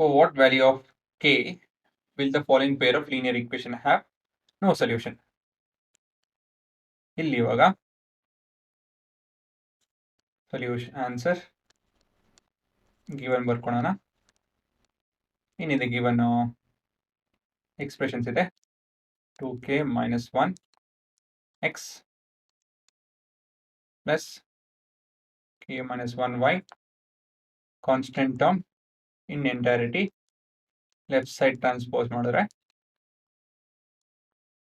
For what value of k will the following pair of linear equation have no solution? ಇಲ್ಲಿ ಇವಾಗ solution answer given ಬರ್ಕೊಳ್ಳೋಣ. ಏನಿದೆ given expressions ಇದೆ 2k minus 1 x plus k minus 1 y constant term in entirety left side transpose ಮಾಡಿದ್ರೆ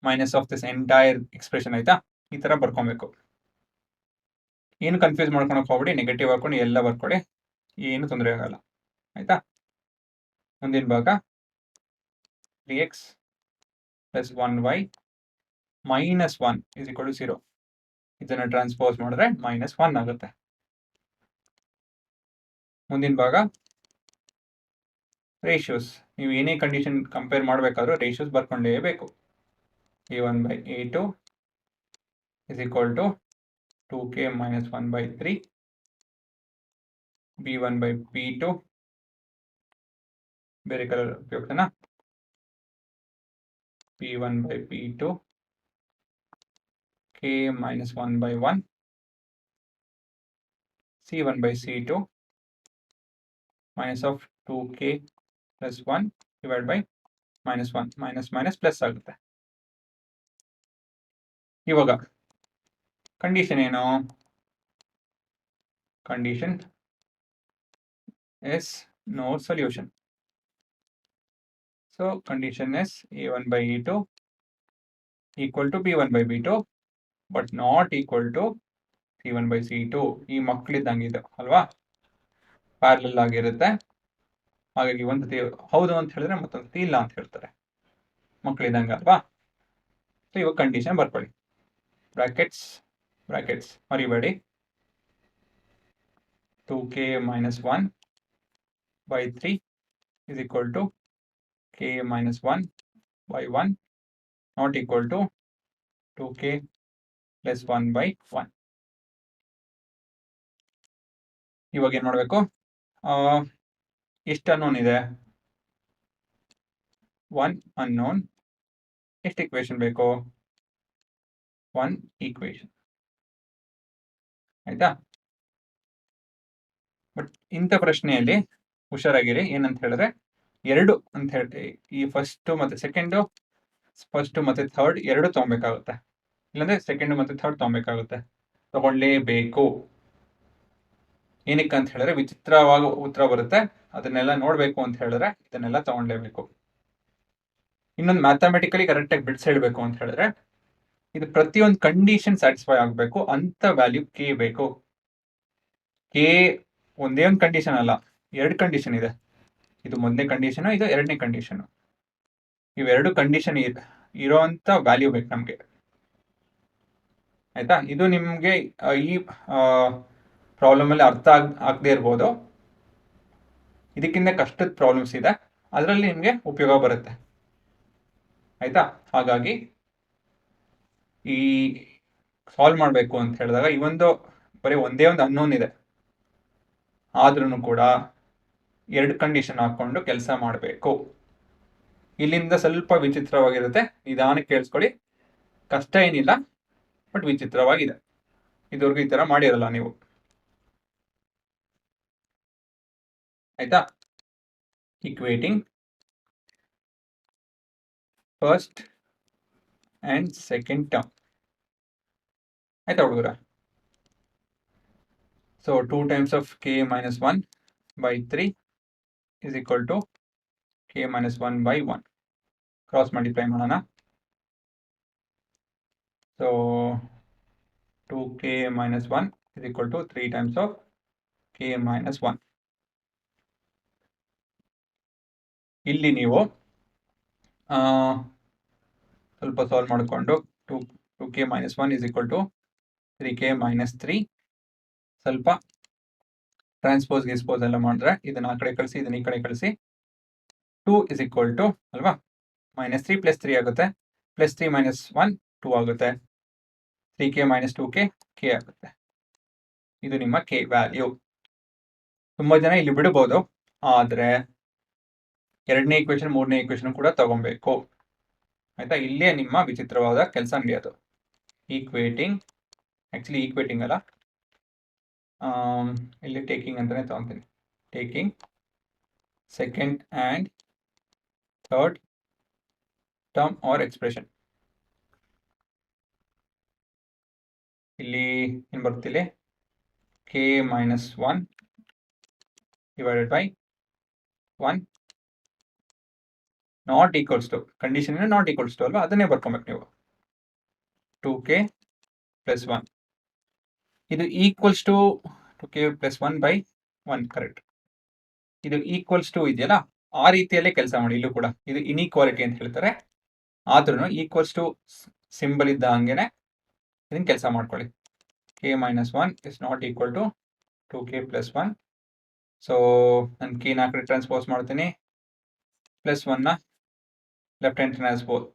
minus of this entire expression ಆಯ್ತಾ. ಈ ತರ ಬರ್ಕೊಬೇಕು. ಏನು ಕನ್ಫ್ಯೂಸ್ ಮಾಡ್ಕೊಳಕ್ ಹೋಗ್ಬಿಡಿ, ನೆಗೆಟಿವ್ ಹಾಕೊಂಡು ಎಲ್ಲ ಬರ್ಕೊಳ್ಳಿ, ಏನು ತೊಂದರೆ ಆಗಲ್ಲ ಆಯ್ತಾ. ಮುಂದಿನ ಭಾಗ 3x plus 1y minus 1 is equal to 0. ಇದನ್ನ ಟ್ರಾನ್ಸ್ಪೋಸ್ ಮಾಡಿದ್ರೆ ಮೈನಸ್ 1 ಆಗುತ್ತೆ. ಮುಂದಿನ ಭಾಗ ರೇಷಿಯೋಸ್. ನೀವು ಏನೇ ಕಂಡೀಷನ್ ಕಂಪೇರ್ ಮಾಡಬೇಕಾದ್ರೂ ರೇಷಿಯೋಸ್ ಬರ್ಕೊಂಡೇಬೇಕು. a1 by a2 is equal to 2k minus 1 by 3 b1 by b2 ಬೇರೆ colour ಉಪಯೋಗ್ತಾನ p1 by p2 k minus 1 by 1 c1 by c2 minus of 2k plus 1 divided by minus 1 minus minus plus ಆಗುತ್ತೆ. ಇವಾಗ condition ಏನು? Condition is no solution. So condition is a1 by a2 equal to b1 by b2 but not equal to c1 by c2. ಈ ಮಕ್ಕಳಿದ್ದಂಗಿದೆ ಅಲ್ವಾ, parallel ಆಗಿರುತ್ತೆ. ಹಾಗಾಗಿ ಒಂದ್ಸತಿ ಹೌದು ಅಂತ ಹೇಳಿದ್ರೆ ಮತ್ತೊಂದ್ಸತಿ ಇಲ್ಲ ಅಂತ ಹೇಳ್ತಾರೆ, ಮಕ್ಕಳಿದ್ದಂಗೆ ಅಲ್ವಾ. ಸೊ ಇವಾಗ ಕಂಡೀಷನ್ ಬರ್ಕೊಳ್ಳಿ, ಬ್ರಾಕೆಟ್ಸ್ ಮರಿಬೇಡಿ. 2k minus 1 by 3 is equal to k minus 1 by 1 not equal to 2k plus 1 by 1. ಇವಾಗ ಏನು ಮಾಡಬೇಕು? ಎಷ್ಟು ಅನ್ನೋನ್ ಇದೆ? 1 ಅನ್ನೋನ್. ಎಷ್ಟು ಇಕ್ವೇಶನ್ ಬೇಕು? 1 ಈಕ್ವೇಶನ್ ಆಯ್ತಾ. ಬಟ್ ಇಂಥ ಪ್ರಶ್ನೆಯಲ್ಲಿ ಹುಷಾರಾಗಿರಿ, ಏನಂತ ಹೇಳಿದ್ರೆ 2 ಅಂತ ಹೇಳಿ ಈ ಫಸ್ಟ್ ಮತ್ತೆ ಸೆಕೆಂಡು, ಫಸ್ಟ್ ಮತ್ತೆ ಥರ್ಡ್ ಎರಡು ತಗೊಬೇಕಾಗುತ್ತೆ, ಇಲ್ಲಾಂದ್ರೆ ಸೆಕೆಂಡ್ ಮತ್ತೆ ಥರ್ಡ್ ತಗೊಬೇಕಾಗುತ್ತೆ, ತಗೊಳ್ಳೇಬೇಕು. ಏನಕ್ಕೆ ಅಂತ ಹೇಳಿದ್ರೆ ವಿಚಿತ್ರವಾಗಿ ಉತ್ತರ ಬರುತ್ತೆ, ಅದನ್ನೆಲ್ಲ ನೋಡ್ಬೇಕು ಅಂತ ಹೇಳಿದ್ರೆ ಇದನ್ನೆಲ್ಲ ತಗೊಳ್ಳೇಬೇಕು. ಇನ್ನೊಂದು ಮ್ಯಾಥಮೆಟಿಕಲಿ ಕರೆಕ್ಟಾಗಿ ಬಿಡಿಸಿ ಹೇಳಬೇಕು ಅಂತ ಹೇಳಿದ್ರೆ ಇದು ಪ್ರತಿಯೊಂದು ಕಂಡೀಷನ್ ಸ್ಯಾಟಿಸ್ಫೈ ಆಗಬೇಕು ಅಂತ ವ್ಯಾಲ್ಯೂ ಕೆ ಬೇಕು. ಕೆ ಒಂದೇ ಒಂದು ಕಂಡೀಷನ್ ಅಲ್ಲ, 2 ಕಂಡೀಷನ್ ಇದೆ. ಇದು ಮೊದಲನೇ ಕಂಡೀಷನ್, ಇದು 2ನೇ ಕಂಡೀಷನ್. ಇವೆರಡು ಕಂಡೀಷನ್ ಇರೋಂಥ ವ್ಯಾಲ್ಯೂ ಬೇಕು ನಮಗೆ ಆಯ್ತಾ. ಇದು ನಿಮಗೆ ಈ ಪ್ರಾಬ್ಲಮ್ ಅಲ್ಲಿ ಅರ್ಥ ಆಗದೆ ಇರ್ಬೋದು, ಇದಕ್ಕಿಂತ ಕಷ್ಟದ ಪ್ರಾಬ್ಲಮ್ಸ್ ಇದೆ, ಅದರಲ್ಲಿ ನಿಮಗೆ ಉಪಯೋಗ ಬರುತ್ತೆ ಆಯ್ತಾ. ಹಾಗಾಗಿ ಈ ಸಾಲ್ವ್ ಮಾಡಬೇಕು ಅಂತ ಹೇಳಿದಾಗ ಈ ಒಂದು ಬರೀ ಒಂದೇ ಒಂದು ಅನ್ನೋನ್ ಇದೆ, ಆದ್ರೂ ಕೂಡ 2 ಕಂಡೀಷನ್ ಹಾಕೊಂಡು ಕೆಲಸ ಮಾಡಬೇಕು. ಇಲ್ಲಿಂದ ಸ್ವಲ್ಪ ವಿಚಿತ್ರವಾಗಿರುತ್ತೆ, ನಿಧಾನಕ್ಕೆ ಕೇಳಿಸ್ಕೊಳ್ಳಿ, ಕಷ್ಟ ಏನಿಲ್ಲ ಬಟ್ ವಿಚಿತ್ರವಾಗಿದೆ. ಇದುವರೆಗೂ ಈ ತರ ಮಾಡಿರಲ್ಲ ನೀವು ಆಯ್ತಾ. Equating first and second term ಆಯ್ತಾ ಹುಡುಗರ. So 2 times of k minus 1 by 3 is equal to k minus 1 by 1. Cross multiply ಮಾಡೋಣ. So 2k minus 1 is equal to 3 times of k minus 1. ಇಲ್ಲಿ ನೀವು ಸ್ವಲ್ಪ ಸಾಲ್ವ್ ಮಾಡಿಕೊಂಡು 2k minus 1 is equal to 3k minus 3 ಸ್ವಲ್ಪ transpose ಗಿಸ್ಪೋಸ್ ಎಲ್ಲ ಮಾಡಿದ್ರೆ ಇದನ್ನ ಆ ಕಡೆ ಕಳಿಸಿ, ಇದನ್ನ ಈ ಕಡೆ ಕಳಿಸಿ. 2 is equal to ಅಲ್ವಾ -3 + 3 ಆಗುತ್ತೆ, +3 - 1 2 ಆಗುತ್ತೆ, 3k - 2k k ಆಗುತ್ತೆ. ಇದು ನಿಮ್ಮ k ವ್ಯಾಲ್ಯೂ. ತುಂಬಾ ಜನ ಇಲ್ಲಿ ಬಿಡಬಹುದು, ಆದ್ರೆ ಎರಡನೇ ಈಕ್ವೇಶನ್ ಮೂರನೇ ಈಕ್ವೇಶನ್ ಕೂಡ ತಗೊಬೇಕು. ಆಯ್ತಾ, ಇಲ್ಲೇ ನಿಮ್ಮ ವಿಚಿತ್ರವಾದ ಕೆಲಸ ನಡೆಯೋದು. ಈಕ್ವೇಟಿಂಗ್, ಆಕ್ಚುಲಿ ಈಕ್ವೇಟಿಂಗ್ ಅಲ್ಲ, ಇಲ್ಲಿ ಟೇಕಿಂಗ್ ಅಂತಾನೆ ತಗೊಂತೀನಿ. Taking second and third term or expression. ಇಲ್ಲಿ ಏನು ಬರ್ತಿಲ್ಲ, k minus 1 divided by 1 not equals to, condition not equals to ಅಲ್ವಾ, ಅದನ್ನೇ ಬರ್ಕೊಬೇಕು ನೀವು. 2k plus 1 ಇದು equals to 2k plus 1 by 1, correct. ಇದು ಈಕ್ವಲ್ಸ್ ಟು ಇದೆಯಲ್ಲ, ಆ ರೀತಿಯಲ್ಲೇ ಕೆಲಸ ಮಾಡಿ. ಇಲ್ಲೂ ಕೂಡ ಇದು ಇನ್ಈಕ್ವಾಲಿಟಿ ಅಂತ ಹೇಳ್ತಾರೆ, ಆದ್ರೂ ಈಕ್ವಲ್ಸ್ ಟು ಸಿಂಬಲ್ ಇದ್ದ ಹಂಗೆನೆ ಇದನ್ನ ಕೆಲಸ ಮಾಡ್ಕೊಳ್ಳಿ. k minus 1 is not equal to 2k plus 1. So ನಾನು k ನ ಕಡೆ ಟ್ರಾನ್ಸ್ಪೋಸ್ ಮಾಡ್ತೀನಿ, ಪ್ಲಸ್ 1ನ ಲೆಫ್ಟ್ ಹ್ಯಾಂಡ್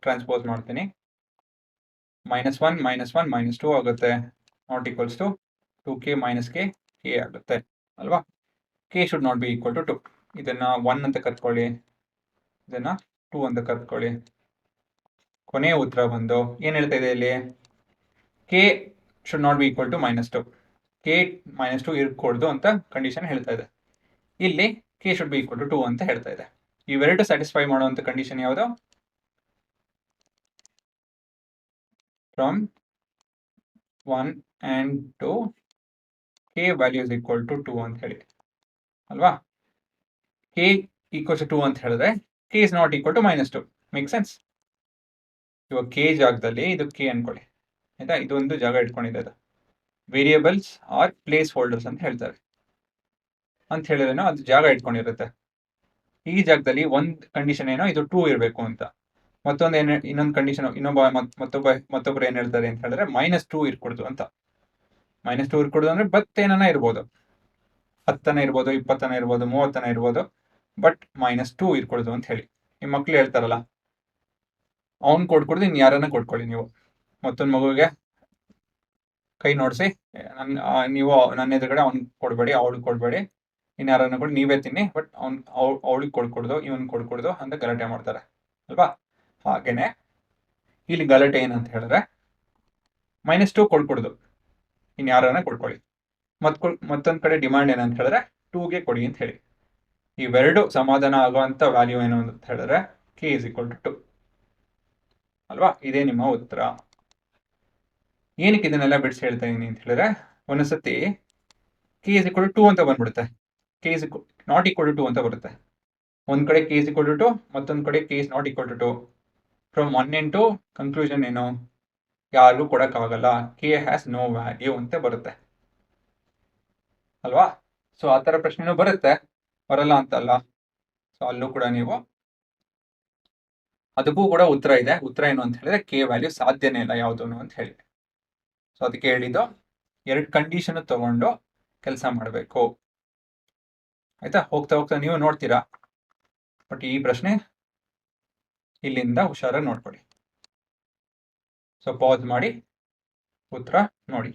ಟ್ರಾನ್ಸ್ಪೋಸ್ ಮಾಡ್ತೀನಿ. -1 -1 -2 ಆಗುತ್ತೆ, not equals to 2k minus k ಆಗುತ್ತೆ ಅಲ್ವಾ. k should not be equal to 2. ಇದನ್ನ 1 ಅಂತ ಕರ್ಕೊಳ್ಳಿ, ಇದನ್ನ 2 ಅಂತ ಕರ್ಕೊಳ್ಳಿ. ಕೊನೆಯ ಉತ್ತರ ಬಂದು ಏನು ಹೇಳ್ತಾ ಇದೆ ಇಲ್ಲಿ, k should not be equal to -2, k -2 ಇರ್ಕೊಡ್ದು ಅಂತ ಕಂಡೀಷನ್ ಹೇಳ್ತಾ ಇದೆ. ಇಲ್ಲಿ k should be equal to 2 ಅಂತ ಹೇಳ್ತಾ ಇದೆ. ಇವೆರಡು ಸ್ಯಾಟಿಸ್ಫೈ ಮಾಡುವಂತ ಕಂಡೀಷನ್ ಯಾವುದು, from 1 and 2 k value is equal to 2 ಅಂತ ಹೇಳಿ ಅಲ್ವಾ. k ಈಕ್ವಲ್ಸ್ ಟು 2 ಅಂತ ಹೇಳಿದ್ರೆ k is not equal to -2. Make sense. ಇವಾಗ k ಜಾಗದಲ್ಲಿ ಇದು k ಅನ್ಕೊಳ್ಳಿ, ಆಯ್ತಾ, ಇದೊಂದು ಜಾಗ ಇಟ್ಕೊಂಡಿದೆ. ಅದು ವೇರಿಯೇಬಲ್ಸ್ ಆರ್ ಪ್ಲೇಸ್ ಹೋಲ್ಡರ್ಸ್ ಅಂತ ಹೇಳ್ತಾರೆ. ಅಂತ ಹೇಳಿದ್ರೆ ಅದು ಜಾಗ ಇಟ್ಕೊಂಡಿರುತ್ತೆ. ಈ ಜಾಗದಲ್ಲಿ ಒಂದು ಕಂಡೀಷನ್ ಏನೋ ಇದು 2 ಇರಬೇಕು ಅಂತ, ಮತ್ತೊಂದು ಇನ್ನೊಂದು ಕಂಡೀಷನ್ ಮತ್ತೊಬ್ಬರು ಏನ್ ಹೇಳ್ತಾರೆ ಅಂತ ಹೇಳಿದ್ರೆ -2 ಇರ್ಕೊಡ್ದು ಅಂತ. -2 ಇರ್ಕೊಡ್ದು ಅಂದ್ರೆ ಬತ್ತೇನ ಇರ್ಬೋದು, 10 ಇರ್ಬೋದು, 20 ಇರ್ಬೋದು, 30 ಇರ್ಬೋದು, ಬಟ್ -2 ಇರ್ಕೊಡ್ದು ಅಂತ ಹೇಳಿ. ನಿಮ್ಮ ಮಕ್ಳು ಹೇಳ್ತಾರಲ್ಲ, ಅವ್ನು ಕೊಡ್ಕೊಡ್ದು ಇನ್ನು ಯಾರನ್ನ ಕೊಡ್ಕೊಳ್ಳಿ ನೀವು. ಮತ್ತೊಂದು ಮಗುವಿಗೆ ಕೈ ನೋಡಿಸಿ, ನೀವು ನನ್ನ ಎದುರುಗಡೆ ಅವ್ನಿಗೆ ಕೊಡಬೇಡಿ, ಅವಳಿಗೆ ಕೊಡಬೇಡಿ, ಇನ್ಯಾರನ್ನ ಕೂಡ ನೀವೇ ತಿನ್ನಿ, ಬಟ್ ಅವಳಿಗೆ ಕೊಡ್ಕೊಡ್ದು ಇವನ್ ಕೊಡ್ಕೊಡ್ದು ಅಂತ ಗಲಾಟೆ ಮಾಡ್ತಾರೆ ಅಲ್ವಾ. ಹಾಗೇನೆ ಇಲ್ಲಿ ಗಲಾಟೆ ಏನಂತ ಹೇಳಿದ್ರೆ -2 ಕೊಡ್ಕೊಡ್ದು, ಇನ್ಯಾರನ್ನ ಕೊಡ್ಕೊಳ್ಳಿ. ಮತ್ತೊಂದ್ ಕಡೆ ಡಿಮಾಂಡ್ ಏನಂತ ಹೇಳಿದ್ರೆ 2ಗೆ ಕೊಡಿ ಅಂತ ಹೇಳಿ. ಇವೆರಡು ಸಮಾಧಾನ ಆಗುವಂತ ವ್ಯಾಲ್ಯೂ ಏನು ಅಂತ ಹೇಳಿದ್ರೆ k is equal to 2 ಅಲ್ವಾ. ಇದೇ ನಿಮ್ಮ ಉತ್ತರ. ಏನಕ್ಕೆ ಇದನ್ನೆಲ್ಲ ಬಿಡಿಸಿ ಹೇಳ್ತಾ ಇದೀನಿ ಅಂತ ಹೇಳಿದ್ರೆ, ಒಂದೊಂದ್ಸತಿ k is equal to 2 ಅಂತ ಬಂದ್ಬಿಡುತ್ತೆ, k is not equal to 2 ಅಂತ ಬರುತ್ತೆ. ಒಂದ್ ಕಡೆ k is equal to 2, ಮತ್ತೊಂದ್ ಕಡೆ k is not equal to 2. From 1 and 2 conclusion ಏನು, ಯಾರಿಗೂ ಕೊಡಕ್ಕಾಗಲ್ಲ, k has no value ಅಂತ ಬರುತ್ತೆ ಅಲ್ವಾ. ಸೊ ಆ ತರ ಪ್ರಶ್ನೆನೂ ಬರುತ್ತೆ, ಬರಲ್ಲ ಅಂತಲ್ಲ. ಸೊ ಅಲ್ಲೂ ಕೂಡ ನೀವು ಅದಕ್ಕೂ ಕೂಡ ಉತ್ತರ ಇದೆ. ಉತ್ತರ ಏನು ಅಂತ ಹೇಳಿದ್ರೆ k ವ್ಯಾಲ್ಯೂ ಸಾಧ್ಯನೇ ಇಲ್ಲ ಯಾವುದೂ ಅಂತ ಹೇಳಿ. ಸೊ ಅದಕ್ಕೆ ಹೇಳಿದ್ದು 2 ಕಂಡೀಷನ್ ತಗೊಂಡು ಕೆಲಸ ಮಾಡಬೇಕು. ಆಯ್ತಾ, ಹೋಗ್ತಾ ಹೋಗ್ತಾ ನೀವು ನೋಡ್ತೀರಾ, ಬಟ್ ಈ ಪ್ರಶ್ನೆ ಇಲ್ಲಿಂದ ಹುಷಾರಾಗಿ ನೋಡ್ಕೊಳ್ಳಿ. ಸೊ ಪಾಸ್ ಮಾಡಿ ಉತ್ತರ ನೋಡಿ.